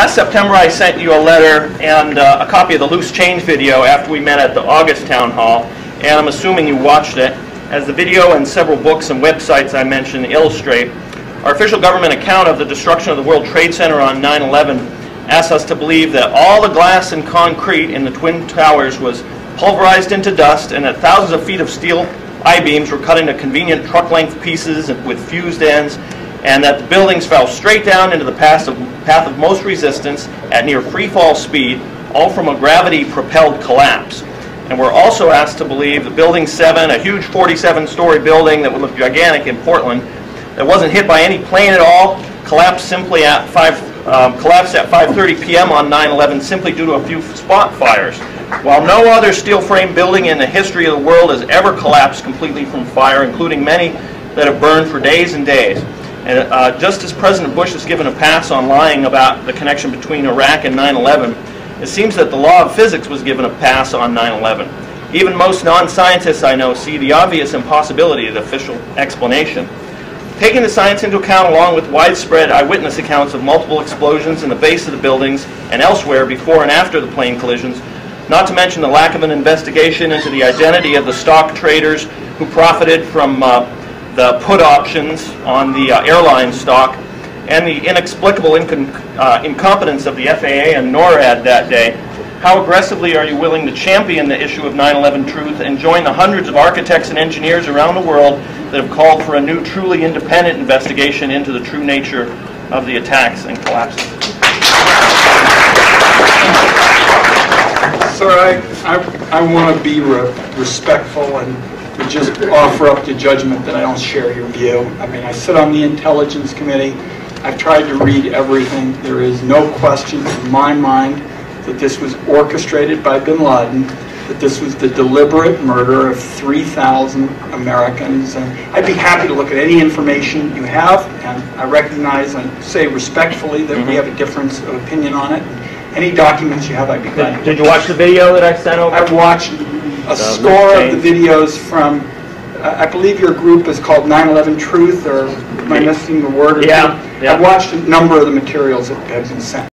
Last September I sent you a letter and a copy of the Loose Change video after we met at the August Town Hall, and I'm assuming you watched it. As the video and several books and websites I mentioned illustrate, our official government account of the destruction of the World Trade Center on 9/11 asks us to believe that all the glass and concrete in the Twin Towers was pulverized into dust and that thousands of feet of steel I-beams were cut into convenient truck-length pieces with fused ends, and that the buildings fell straight down into the path of most resistance at near free-fall speed, all from a gravity-propelled collapse. And we're also asked to believe that Building 7, a huge 47-story building that would look gigantic in Portland, that wasn't hit by any plane at all, collapsed at 5:30 p.m. on 9/11 simply due to a few spot fires. While no other steel frame building in the history of the world has ever collapsed completely from fire, including many that have burned for days and days. And just as President Bush has given a pass on lying about the connection between Iraq and 9/11, it seems that the law of physics was given a pass on 9/11. Even most non-scientists I know see the obvious impossibility of the official explanation. Taking the science into account, along with widespread eyewitness accounts of multiple explosions in the base of the buildings and elsewhere before and after the plane collisions, not to mention the lack of an investigation into the identity of the stock traders who profited from the put options on the airline stock, and the inexplicable incompetence of the FAA and NORAD that day, how aggressively are you willing to champion the issue of 9/11 truth and join the hundreds of architects and engineers around the world that have called for a new, truly independent investigation into the true nature of the attacks and collapses? Sir, I want to be respectful and to just offer up the judgment that I don't share your view. I mean, I sit on the Intelligence Committee. I've tried to read everything. There is no question in my mind that this was orchestrated by bin Laden, that this was the deliberate murder of 3,000 Americans. And I'd be happy to look at any information you have, and I recognize and say respectfully that we have a difference of opinion on it. Any documents you have, I'd be glad. Did you watch the video that I sent over? I've watched a score of the videos from, I believe your group is called 9/11 Truth, or am I missing the word? Yeah. I've watched a number of the materials that have been sent.